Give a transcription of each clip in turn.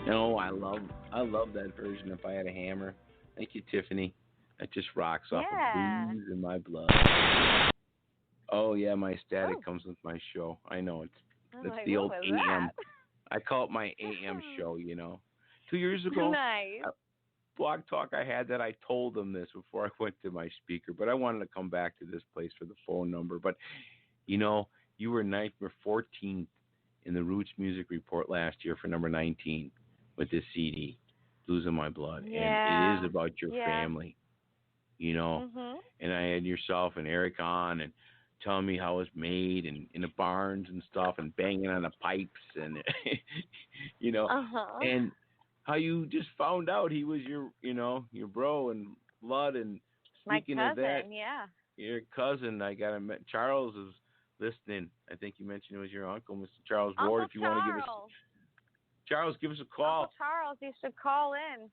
No, I love that version. If I had a hammer, thank you, Tiffany. That just rocks off of Yeah. blues in my blood. Oh yeah, my static Oh, comes with my show. I know I'm it's like, the what old was AM. that? I call it my AM show. 2 years ago, Nice. Blog Talk, I had that. I told them this before I went to my speaker, but I wanted to come back to this place for the phone number. But you know, you were ninth or 14th in the Roots Music Report last year for number 19 with this CD, Losing My Blood, and it is Yeah. about your Yeah. family. You know, Mhm. and I had yourself and Eric on and telling me how it was made and in the barns and stuff and banging on the pipes and you know Uh huh. and how you just found out he was your bro and blood. And My speaking of that, cousin. Yeah. your cousin, I got him. Charles is listening. I think you mentioned it was your uncle, Mr. Charles Ward. Uncle If you want to give us, Charles. Charles, give us a Uncle call Charles, you should call in.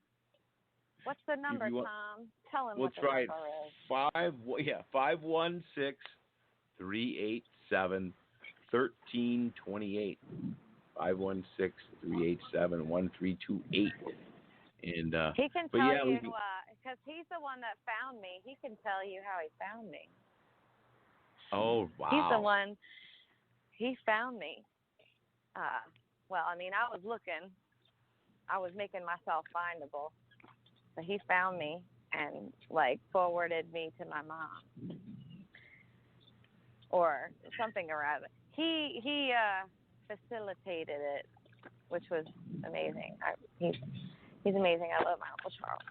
What's the if number, you want. Tom? Tell him We'll what the try it. number is. 516-387-1328. 516-387-1328. And He can but tell yeah, you, we. because he's the one that found me. He can tell you how he found me. Oh He's the wow. one. He found me. Uh, well, I mean, I was looking. I was making myself findable. So he found me and like forwarded me to my mom or something or other. He facilitated it, which was amazing. He's amazing. I love my Uncle Charles.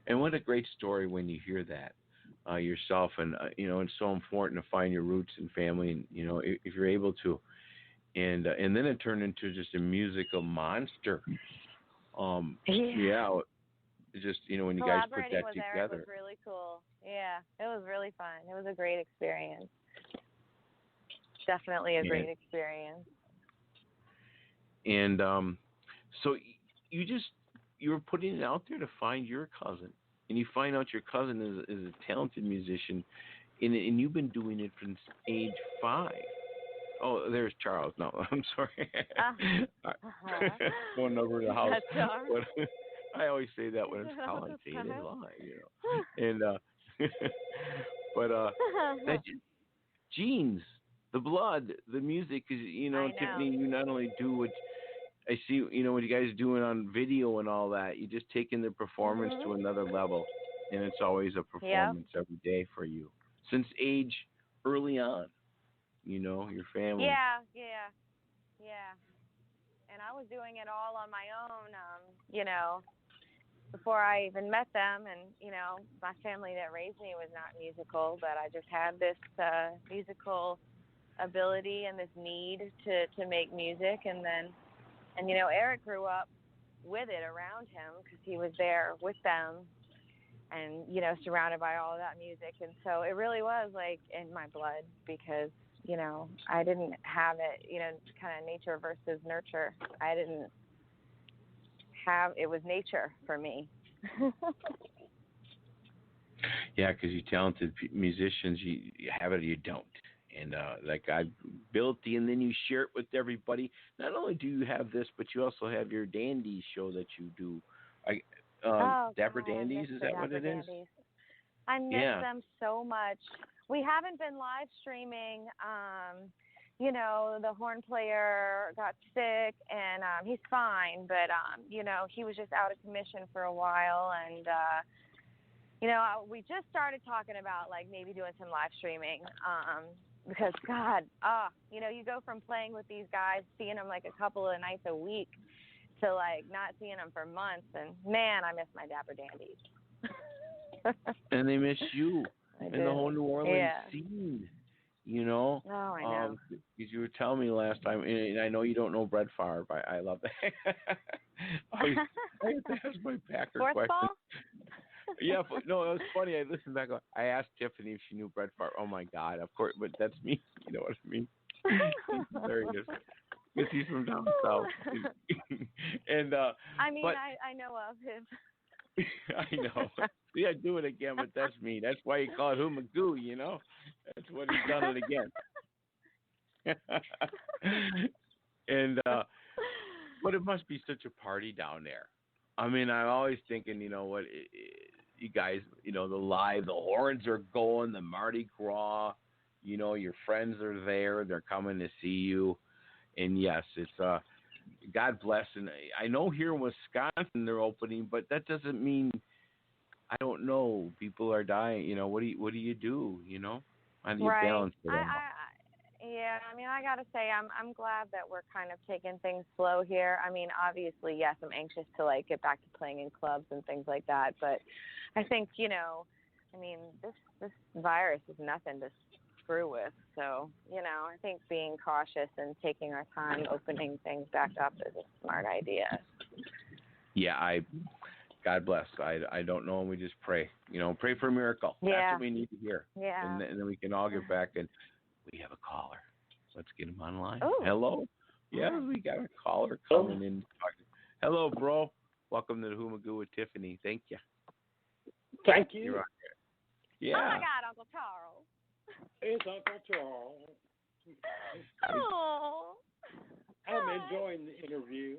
And what a great story when you hear that yourself, and it's so important to find your roots and family, and if you're able to, and then it turned into just a musical monster. Yeah. Yeah, just when you guys put Collaborating that with Eric was together, really cool. Yeah, it was really fun. It was a great experience. Definitely a and great experience. and so you were putting it out there to find your cousin, and you find out your cousin is a talented musician, and you've been doing it since age 5. Oh, there's Charles. No, I'm sorry. Uh-huh. Phone number in the Is house. that Charles? But I always say that when it's how I say it is live. And but that genes, the blood, the music, because I Tiffany, know. you not only do what I see, what you guys doing on video and all that, you just taking the performance Mhm. to another level, and it's always a Yep. performance every day for you since age early on. Your family. Yeah, yeah, yeah. And I was doing it all on my own, before I even met them. And, my family that raised me was not musical, but I just had this musical ability and this need to make music. And Eric grew up with it around him because he was there with them and, surrounded by all of that music. And so it really was like in my blood because, I didn't have it, kind of nature versus nurture. I didn't have, it was nature for me. Yeah, because you talented musicians, you have it or you don't. And like God built you, and then you share it with everybody. Not only do you have this, but you also have your Dandies show that you do. I, Oh, Dapper God, I miss Dandies, is the that what Dapper it is? Dandies. I miss Yeah. them so much. We haven't been live streaming. The horn player got sick, and he's fine, but he was just out of commission for a while, and we just started talking about like maybe doing some live streaming. Because God, you go from playing with these guys, seeing them like a couple of nights a week, to like not seeing them for months, and man, I miss my Dapper Dandies. And they miss you I and the do. whole New Orleans Yeah. scene. Oh, I know. Because you were telling me last time, and I know you don't know Brett Favre, but I love that. I have to ask my Packer Fourth question. ball? Yeah, but no, it was funny. I listened back. I asked Tiffany if she knew Brett Favre. Oh my God, of course, but that's me. You know what I mean? He's hilarious because he's from down south. And I mean, but I know of him. I know. See, I do it again, but that's me. That's why you call it Who Magoo. That's what he's done it again. And But it must be such a party down there. I mean, I'm always thinking, you know what, you guys, you know, the horns are going, the Mardi Gras, you know, your friends are there, they're coming to see you, and yes, it's God bless. And I know here in Wisconsin they're opening, but that doesn't mean I don't know. People are dying. You know, what do you do? You know, how do you Right. balance it all? Yeah, I mean, I gotta say, I'm glad that we're kind of taking things slow here. I mean, obviously, yes, I'm anxious to like get back to playing in clubs and things like that. But I think, you know, I mean, this virus is nothing to screw with. So, you know, I think being cautious and taking our time opening things back up is a smart idea. Yeah, God bless. I don't know, and we just pray. You know, pray for a miracle. Yeah. That's what we need to hear. Yeah. And then we can all get back. And we have a caller. Let's get him online. Ooh. Hello. Yeah, we got a caller coming in. Hello, bro. Welcome to the Humagoo with Tiffany. Thank you. Thank you. You're on here. Yeah. Oh my God, Uncle Charles. It's Uncle Charles. Oh. I'm enjoying the interview.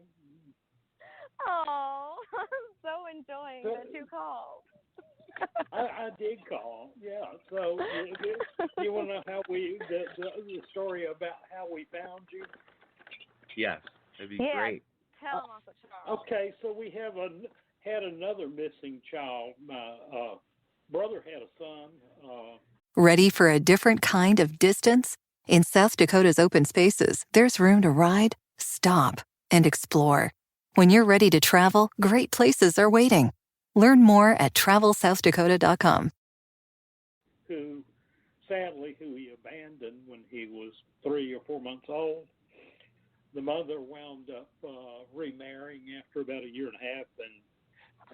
Oh, I'm so enjoying that you called. I did call, yeah. So you want to know how the story about how we found you? Yes, that'd be great. Tell him, Uncle Charles. Okay, so we had another missing child. My brother had a son. Ready for a different kind of distance? In South Dakota's open spaces, there's room to ride, stop, and explore. When you're ready to travel, great places are waiting. Learn more at travelsouthdakota.com. Who he abandoned when he was 3 or 4 months old. The mother wound up remarrying after about a year and a half,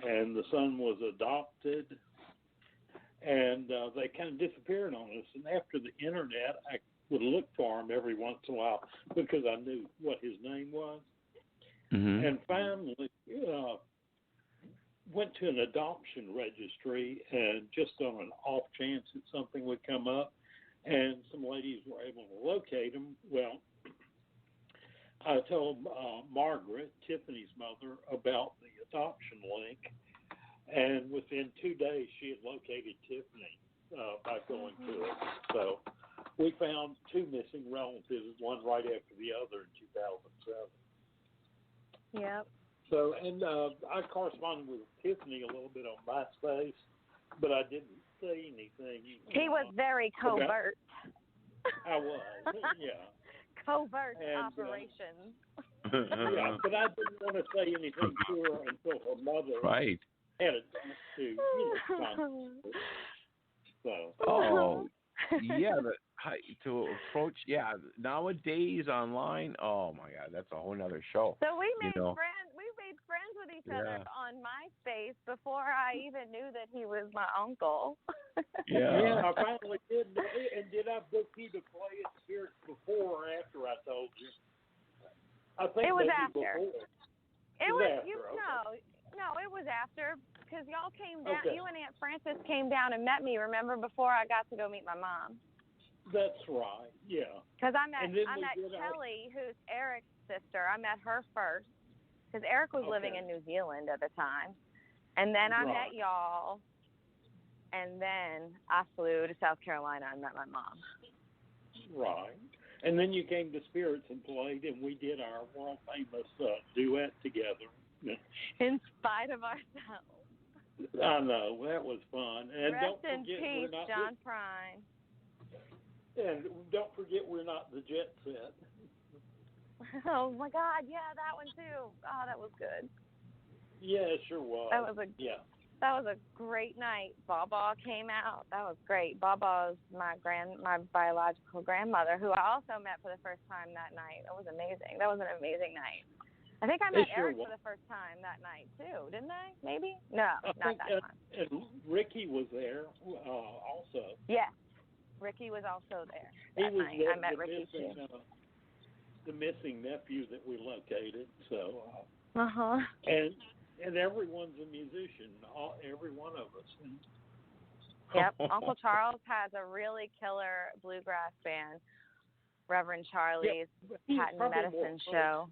and the son was adopted, and they kind of disappeared on us. And after the internet, I would look for him every once in a while because I knew what his name was. Mm-hmm. And finally went to an adoption registry, and just on an off chance that something would come up, and some ladies were able to locate him. Well, I told Margaret, Tiffany's mother, about the adoption link, and within 2 days she had located Tiffany by going to it. So we found 2 missing relatives, one right after the other in 2007. Yep. So, and I corresponded with Tiffany a little bit on MySpace, but I didn't say anything. He was very covert. I was, yeah. Covert and, operations. Yeah, but I didn't want to say anything to her until her mother had a chance to, contact her. So. Oh, yeah. To approach, nowadays online, oh my God, that's a whole nother show. So we made friends. We made friends with each other on MySpace before I even knew that he was my uncle. Yeah, I finally did. And did I book you to play at Spirits before or after I told you? I think it was maybe after. Before. It was after, no, it was after, because y'all came down. Okay. You and Aunt Frances came down and met me. Remember, before I got to go meet my mom. That's right. Yeah. Because I met Kelly, who's Eric's sister. I met her first, because Eric was living in New Zealand at the time, and then I met y'all, and then I flew to South Carolina and met my mom. Right. And then you came to Spirits and played, and we did our world famous duet together. In spite of ourselves. I know, that was fun. And Rest don't in forget, peace, John Prine. And don't forget, we're not the Jet Set. Oh my God, yeah, that one too. Oh, that was good. Yeah, it sure was. That was a great night. Baba came out. That was great. Baba is my biological grandmother, who I also met for the first time that night. That was amazing. That was an amazing night. I think I met Eric for the first time that night too, didn't I? Maybe? No, not that time. And Ricky was there also. Yes, Ricky was also there that night. I met Ricky too. The missing nephew that we located. So. And everyone's a musician. Every one of us. Yep. Uncle Charles has a really killer bluegrass band. Reverend Charlie's Patent Medicine Show.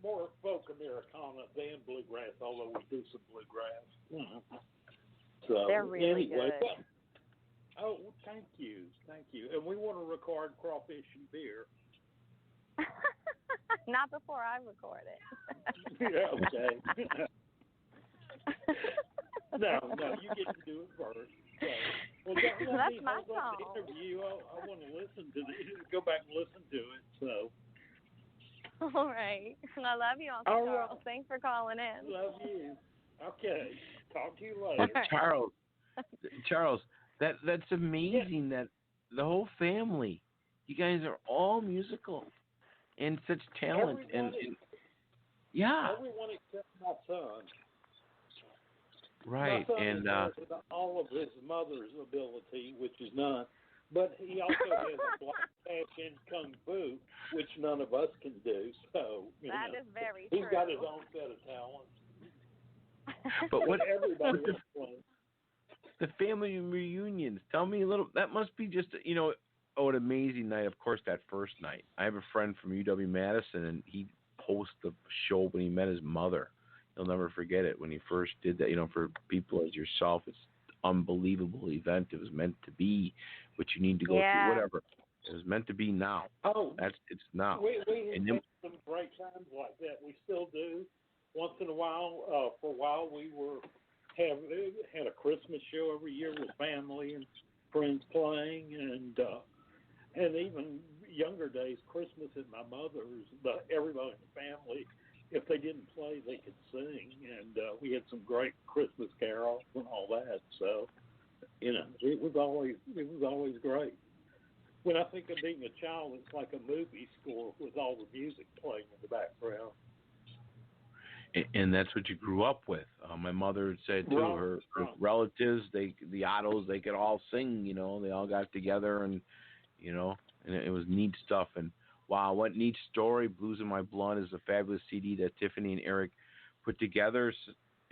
more folk Americana than bluegrass, although we do some bluegrass. So They're really anyway, good. thank you. And we want to record Crawfish and Beer. Not before I record it. Yeah, okay. No, you get to do it first. So, well, That's my song. The interview. I want to listen to go back and listen to it. So. All right. I love you, Uncle Charles. Right. Thanks for calling in. Love you. Okay. Talk to you later. Well, Charles, that's amazing that the whole family, you guys are all musical and such talent. And yeah. Everyone except my son. Right. My son and has all of his mother's ability, which is none. But he also has a black patch in Kung Fu, which none of us can do. So that is very true. He's got his own set of talents. But what everybody the family reunions? Tell me a little. That must be just an amazing night. Of course, that first night. I have a friend from UW-Madison, and he hosts the show when he met his mother. He'll never forget it when he first did that. For people as yourself, it's unbelievable event. It was meant to be, but you need to go through whatever. It was meant to be now. It's now. We had some great times like that. We still do. Once in a while, for a while, we had a Christmas show every year with family and friends playing, and even younger days, Christmas at my mother's. But everybody in the family, if they didn't play, they could sing, and we had some great Christmas carols and all that. So, it was always great. When I think of being a child, it's like a movie score with all the music playing in the background. And that's what you grew up with. My mother said too. Her relatives, the Ottos, they could all sing. They all got together, and and it was neat stuff. And wow, what neat story! Blues in My Blood is a fabulous CD that Tiffany and Eric put together.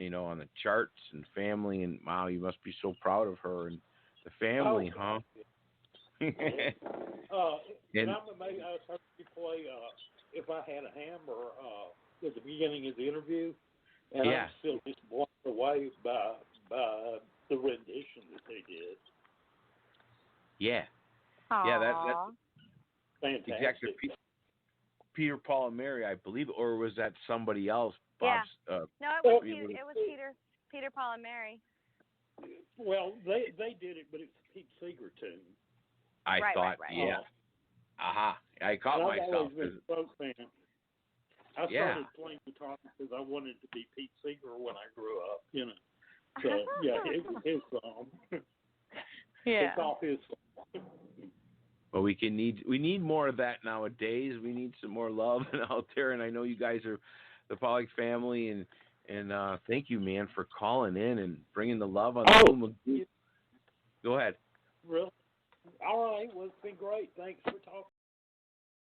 On the charts and family. And wow, you must be so proud of her and the family, huh? And I'm amazed. I heard you play "If I Had a Hammer" at the beginning of the interview, and I'm still just blown away by the rendition that they did. Yeah. Aww. Yeah, that's fantastic. Exactly. Peter, Paul, and Mary, I believe, or was that somebody else? Bob's, no, it was Peter, Paul, and Mary. Well, they did it, but it's a Pete Seeger tune. I thought, right. Yeah. Aha! I caught myself. I've always been a folk fan. I started playing guitar because I wanted to be Pete Seeger when I grew up. So it was his song. It's off his song. Well, we need more of that nowadays. We need some more love out there, and I know you guys are the Pollack family, and thank you, man, for calling in and bringing the love on the Go ahead. Really? All right. Well, it's been great. Thanks for talking